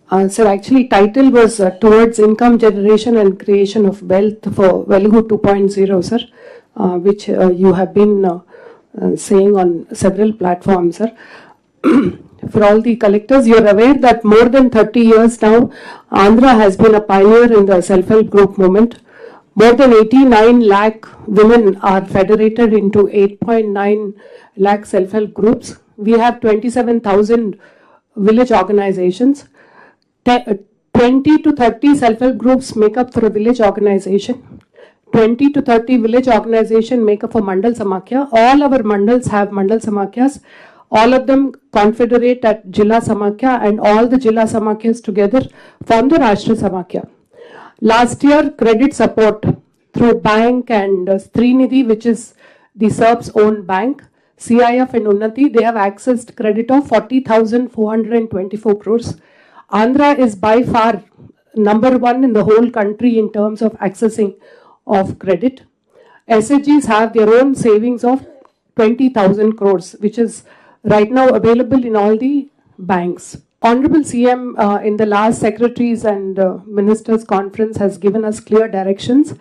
Sir, actually title was towards income generation and creation of wealth for Velugu 2.0, sir, which you have been saying on several platforms, sir. For all the collectors, you are aware that more than 30 years now, Andhra has been a pioneer in the self-help group movement. More than 89 lakh women are federated into 8.9 lakh self-help groups. We have 27,000 village organizations. 20 to 30 self-help groups make up for a village organization. 20 to 30 village organization make up for Mandal Samakhya. All our mandals have Mandal Samakhyas. All of them confederate at Jilla Samakhya, and all the Jilla Samakhyas together form the Rashtra Samakhya. Last year, credit support through bank and Srinidhi, which is the SERP's own bank, CIF and Unnati, they have accessed credit of 40,424 crores. Andhra is by far number one in the whole country in terms of accessing of credit. SHGs have their own savings of 20,000 crores, which is right now available in all the banks. Honorable CM in the last Secretaries and Ministers Conference has given us clear directions.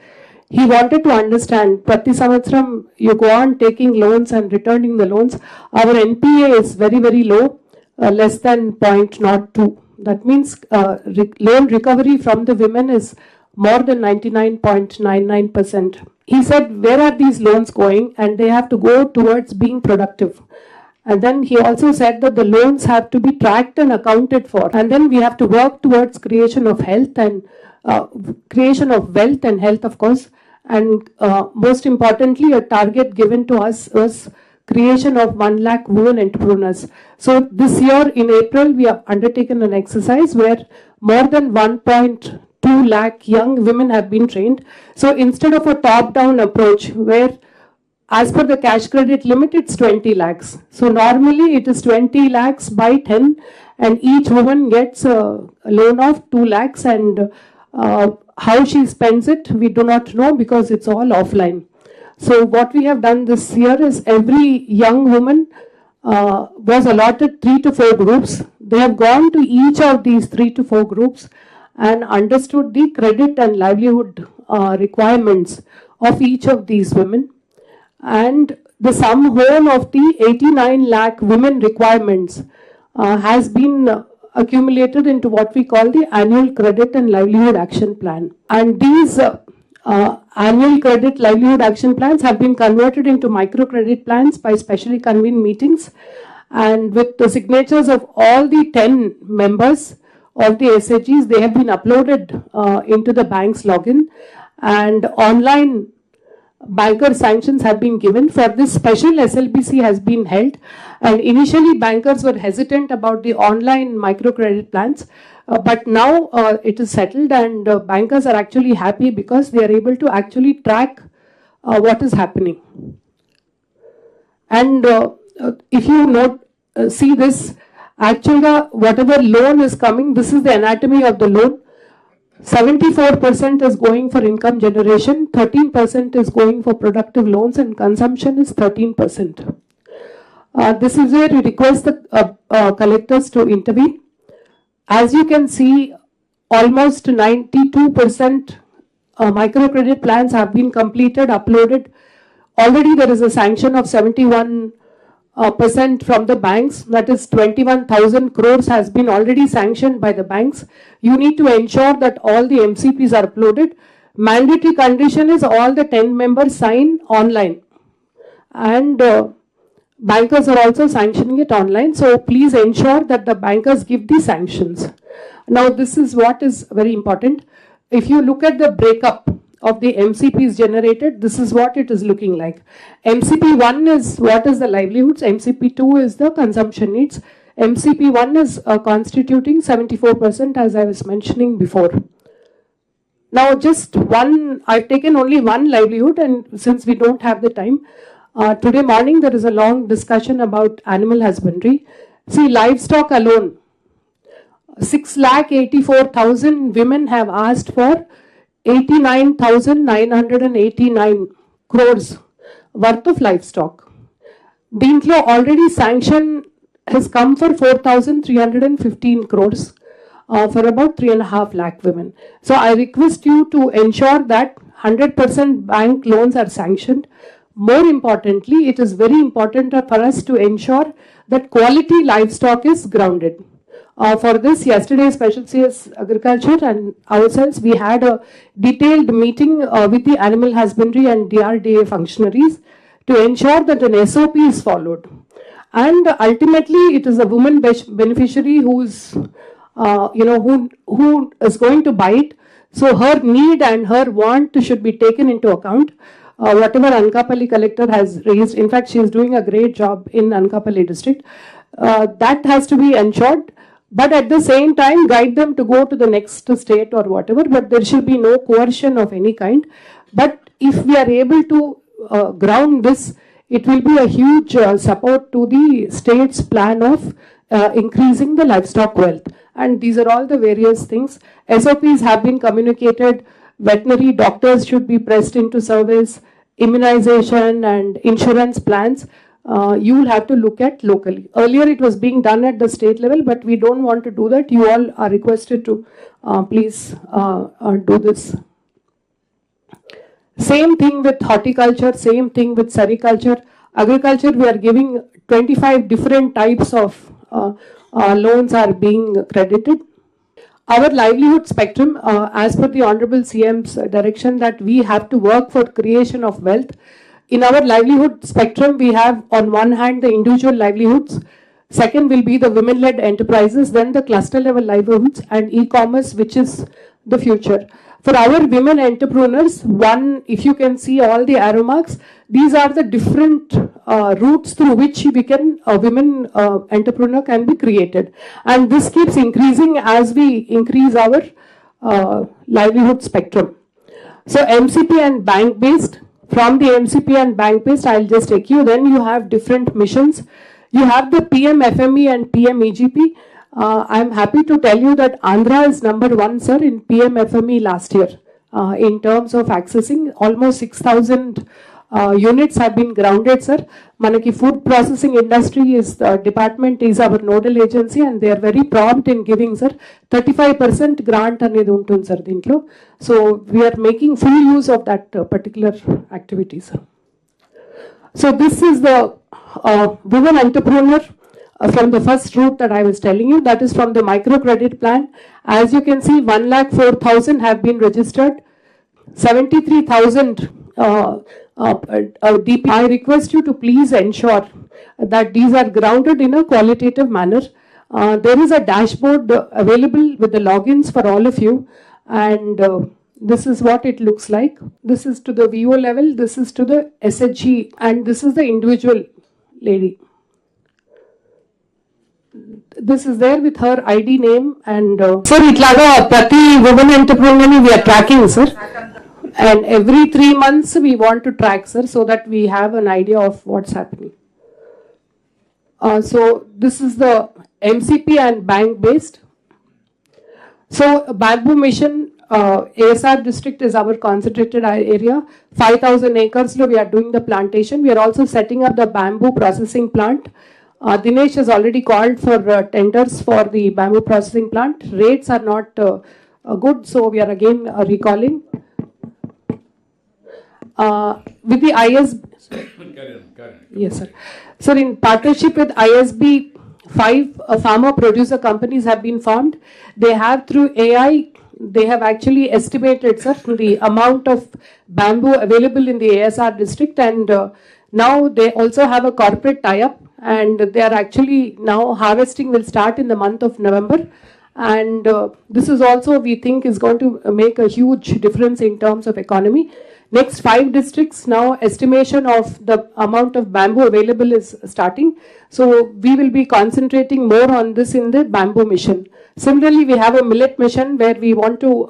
He wanted to understand, Prati Samatsram, you go on taking loans and returning the loans. Our NPA is very, very low, less than 0.02. That means loan recovery from the women is more than 99.99%. He said, where are these loans going? And they have to go towards being productive. And then he also said that the loans have to be tracked and accounted for. And then we have to work towards creation of health and creation of wealth and health, of course. And most importantly, a target given to us was creation of 1 lakh women entrepreneurs. So this year in April, we have undertaken an exercise where more than 1.2 lakh young women have been trained. So instead of a top-down approach where as per the cash credit limit, it's 20 lakhs. So normally it is 20 lakhs by 10 and each woman gets a loan of 2 lakhs and how she spends it, we do not know because it's all offline. So what we have done this year is every young woman was allotted 3 to 4 groups. They have gone to each of these 3 to 4 groups and understood the credit and livelihood requirements of each of these women. And the sum whole of the 89 lakh women requirements has been accumulated into what we call the annual credit and livelihood action plan. And these annual credit livelihood action plans have been converted into microcredit plans by specially convened meetings, and with the signatures of all the 10 members of the SHGs, they have been uploaded into the bank's login, and online banker sanctions have been given. For this, special SLBC has been held, and initially bankers were hesitant about the online microcredit plans, but now it is settled, and bankers are actually happy because they are able to actually track what is happening. And if you see this, actually whatever loan is coming, this is the anatomy of the loan. 74% is going for income generation, 13% is going for productive loans, and consumption is 13%. This is where we request the collectors to intervene. As you can see, almost 92% microcredit plans have been completed, uploaded. Already there is a sanction of 71% from the banks, that is 21,000 crores has been already sanctioned by the banks. You need to ensure that all the MCPs are uploaded. Mandatory condition is all the 10 members sign online, and bankers are also sanctioning it online. So please ensure that the bankers give the sanctions. Now this is what is very important. If you look at the breakup of the MCPs generated, this is what it is looking like. MCP 1 is what is the livelihoods, MCP 2 is the consumption needs. MCP 1 is constituting 74%, as I was mentioning before. Now just one, I've taken only one livelihood, and since we don't have the time, today morning there is a long discussion about animal husbandry. See, livestock alone, 6,84,000 women have asked for 89,989 crores worth of livestock. Dintlo already sanction has come for 4,315 crores. for about 3.5 lakh women. So I request you to ensure that 100% bank loans are sanctioned. More importantly, it is very important for us to ensure that quality livestock is grounded. For this, yesterday, Special CS Agriculture and ourselves, we had a detailed meeting with the animal husbandry and DRDA functionaries to ensure that an SOP is followed. And ultimately, it is a woman beneficiary who's, who is going to buy it. So her need and her want should be taken into account. Whatever Anakapalli collector has raised, in fact, she is doing a great job in Anakapalli district. That has to be ensured. But at the same time, guide them to go to the next state or whatever, but there should be no coercion of any kind. But if we are able to ground this, it will be a huge support to the state's plan of increasing the livestock wealth. And these are all the various things. SOPs have been communicated. Veterinary doctors should be pressed into service. Immunization and insurance plans. You will have to look at locally. Earlier it was being done at the state level, but we don't want to do that. You all are requested to please do this. Same thing with horticulture, same thing with sericulture. Agriculture, we are giving 25 different types of loans are being credited. Our livelihood spectrum, as per the Honorable CM's direction that we have to work for creation of wealth. In our livelihood spectrum, we have on one hand the individual livelihoods, second will be the women-led enterprises, then the cluster-level livelihoods and e-commerce, which is the future. For our women entrepreneurs, one, if you can see all the arrow marks, these are the different routes through which a women entrepreneur can be created. And this keeps increasing as we increase our livelihood spectrum. So MCP and bank-based. From the MCP and bank-based, I'll just take you. Then you have different missions. You have the PM FME and PM EGP. I'm happy to tell you that Andhra is number 1, sir, in PM FME last year. In terms of accessing, almost 6,000 units have been grounded, sir. Manaki food processing industry is department is our nodal agency and they are very prompt in giving, sir. 35% grant anedi untundi, sir, dintlo. So we are making full use of that particular activity, sir. So this is the women entrepreneur from the first route that I was telling you. That is from the microcredit plan. As you can see, 1,04,000 have been registered. 73,000 DP. I request you to please ensure that these are grounded in a qualitative manner. There is a dashboard available with the logins for all of you, and this is what it looks like. This is to the VO level, this is to the SHG, and this is the individual lady. This is there with her ID name and sir, itlaga prati woman entrepreneur ni we are tracking, sir. And every 3 months we want to track, sir, so that we have an idea of what's happening. So this is the MCP and bank based. So Bamboo Mission, ASR district is our concentrated area. 5,000 acres we are doing the plantation. We are also setting up the bamboo processing plant. Dinesh has already called for tenders for the bamboo processing plant. Rates are not good, so we are again recalling. With the yes, sir. Sir, in partnership with ISB, 5 farmer producer companies have been formed. They have through AI, they have actually estimated, sir, the amount of bamboo available in the ASR district, and now they also have a corporate tie-up, and they are actually now harvesting will start in the month of November. And this is also, we think, is going to make a huge difference in terms of economy. Next 5 districts, now estimation of the amount of bamboo available is starting. So we will be concentrating more on this in the bamboo mission. Similarly, we have a millet mission where we want to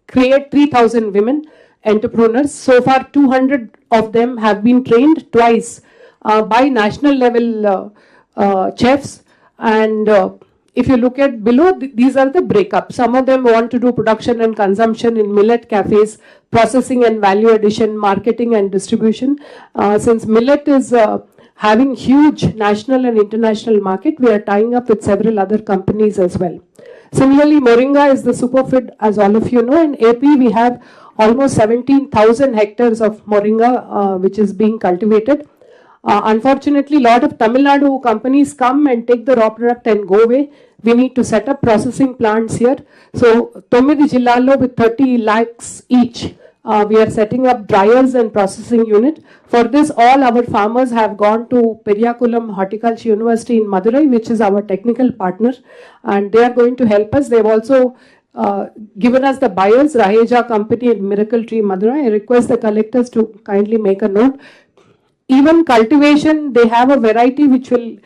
create 3,000 women entrepreneurs. So far, 200 of them have been trained twice by national level chefs. And if you look at below, these are the breakups. Some of them want to do production and consumption in millet cafes, processing and value addition, marketing and distribution. Since millet is having huge national and international market, we are tying up with several other companies as well. Similarly, moringa is the superfood, as all of you know. In AP, we have almost 17,000 hectares of moringa which is being cultivated. Unfortunately, a lot of Tamil Nadu companies come and take the raw product and go away. We need to set up processing plants here. So, 9 Jillallo with 30 lakhs each. We are setting up dryers and processing unit. For this, all our farmers have gone to Periyakulam Horticulture University in Madurai, which is our technical partner, and they are going to help us. They've also given us the buyers, Raheja Company and Miracle Tree Madurai. I request the collectors to kindly make a note. Even cultivation, they have a variety which will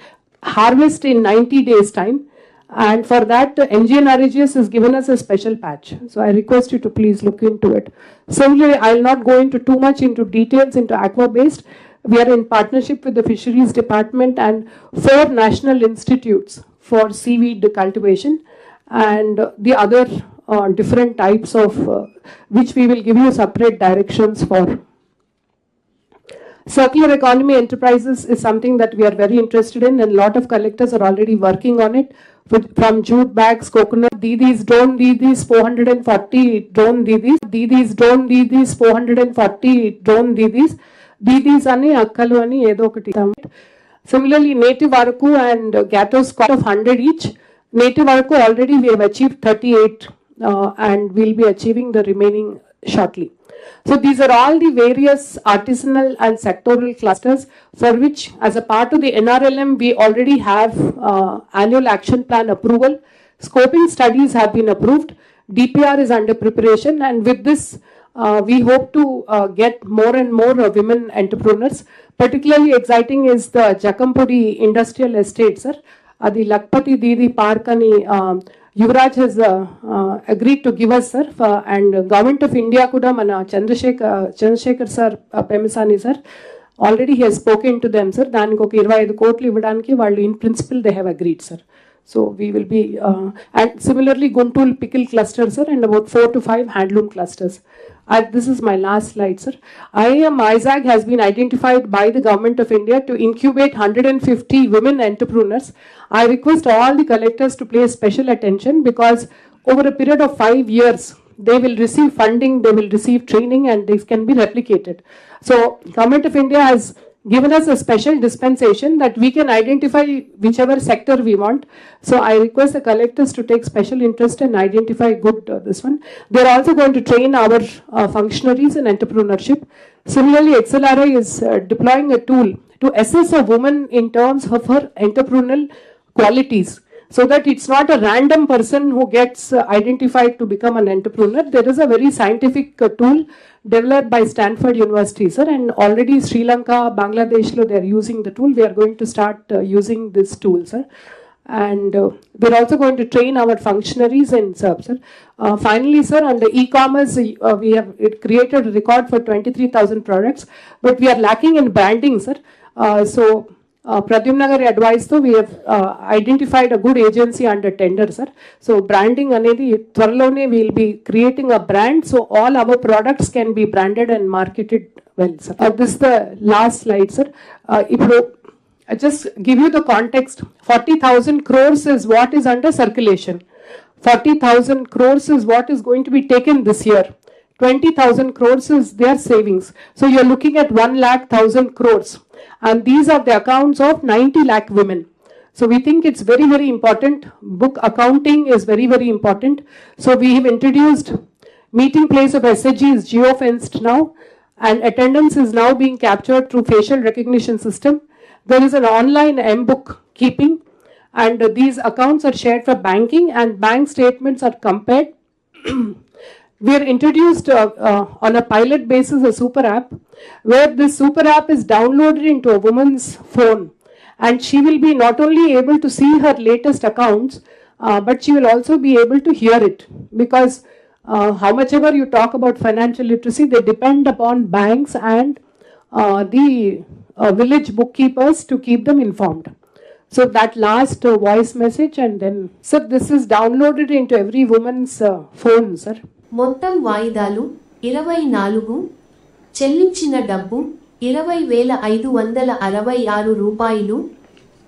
harvest in 90 days time. And for that, NGNRGS has given us a special patch. So I request you to please look into it. Similarly, I'll not go into too much into details into aqua-based. We are in partnership with the Fisheries Department and 4 national institutes for seaweed cultivation and the other different types of which we will give you separate directions for. Circular economy enterprises is something that we are very interested in, and a lot of collectors are already working on it. From jute bags, coconut, Didis, drone Didis, 440 drone Didis, Didis, drone Didis, 440 drone Didis, Didis ani, Akkalu ani, edo okati. Similarly, native Araku and Gatos of 100 each. Native Araku already we have achieved 38 and we'll be achieving the remaining shortly. So these are all the various artisanal and sectoral clusters for which, as a part of the NRLM, we already have annual action plan approval. Scoping studies have been approved. DPR is under preparation, and with this, we hope to get more and more women entrepreneurs. Particularly exciting is the Jakampudi Industrial Estate, sir. The Lakpati Didi Park ani Yuvraj has agreed to give us, sir, and Government of India kuda mana Chandrasekhar sir, Pemisani sir, already he has spoken to them, sir. Daniki oka 25 కోట్లు ఇవ్వడానికి వాళ్ళు in principle they have agreed, sir. So we will be, and similarly Guntul pickle cluster, sir, and about 4 to 5 handloom clusters. This is my last slide, sir. IIM ISAG has been identified by the Government of India to incubate 150 women entrepreneurs. I request all the collectors to pay special attention because over a period of 5 years, they will receive funding, they will receive training, and this can be replicated. So Government of India has given us a special dispensation that we can identify whichever sector we want. So I request the collectors to take special interest and identify good this one. They're also going to train our functionaries in entrepreneurship. Similarly, XLRI is deploying a tool to assess a woman in terms of her entrepreneurial qualities, so that it's not a random person who gets identified to become an entrepreneur. There is a very scientific tool developed by Stanford University, sir, and already Sri Lanka, Bangladesh, they are using the tool. We are going to start using this tool, sir. And we're also going to train our functionaries and serve, sir. Finally, sir, on the e-commerce, we have created a record for 23,000 products, but we are lacking in branding, sir. Pradyumna Gari advice though, we have identified a good agency under tender, sir. So branding anedi tvaralone we will be creating a brand, so all our products can be branded and marketed well, sir. This is the last slide, sir. I just give you the context. 40,000 crores is what is under circulation. 40,000 crores is what is going to be taken this year. 20,000 crores is their savings. So you're looking at 1,00,000 crores. And these are the accounts of 90 lakh women. So we think it's very, very important. Book accounting is very, very important. So we have introduced meeting place of SHG is geofenced now, and attendance is now being captured through facial recognition system. There is an online M-book keeping, and these accounts are shared for banking, and bank statements are compared. We are introduced on a pilot basis a super app, where this super app is downloaded into a woman's phone, and she will be not only able to see her latest accounts, but she will also be able to hear it, because how much ever you talk about financial literacy, they depend upon banks and the village bookkeepers to keep them informed. So that last voice message, and then, sir, this is downloaded into every woman's phone, sir. మొత్తం వాయిదాలు 24, చెల్లించిన డబ్బు 20,566 రూపాయలు,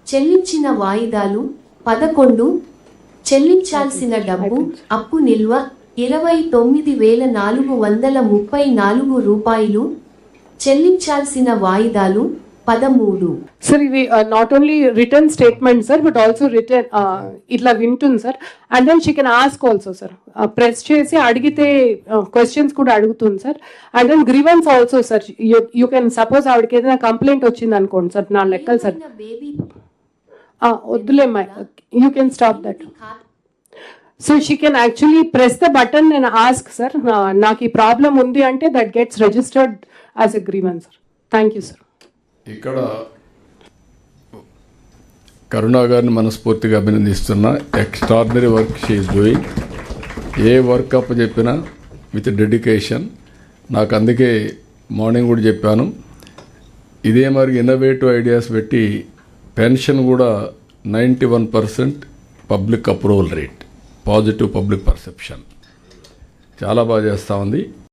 చెల్లించిన వాయిదాలు 11, చెల్లించాల్సిన డబ్బు అప్పు నిల్వ 29,434 రూపాయలు. చెల్లించాల్సిన వాయిదాలు 13. సార్ ఇవి not only return statement sir but also return ఇట్లా వింటుంది sir. And then she can ask also sir, press చేసి అడిగితే క్వశ్చన్స్ కూడా అడుగుతుంది sir. And then grievance also sir, you can suppose ఆవిడకి ఏదైనా కంప్లైంట్ వచ్చింది అనుకోండి సార్, నా లెక్కలు సార్. బేబీ వద్దులేమ్మా, you can stop that. So she can actually press the button and ask sir, నాకు ఈ ప్రాబ్లం ఉంది అంటే that gets registered as a grievance sir. Thank you sir. ఇక్కడ కరుణా గారిని మనస్ఫూర్తిగా అభినందిస్తున్నా. Extraordinary work she is doing. ఏ వర్క్ అప్ చెప్పినా విత్ డెడికేషన్. నాకు అందుకే మార్నింగ్ కూడా చెప్పాను, ఇదే మరి ఇన్నోవేటివ్ ఐడియాస్ పెట్టి పెన్షన్ కూడా 91% public approval rate, positive public perception చాలా బాగా చేస్తూ ఉంది.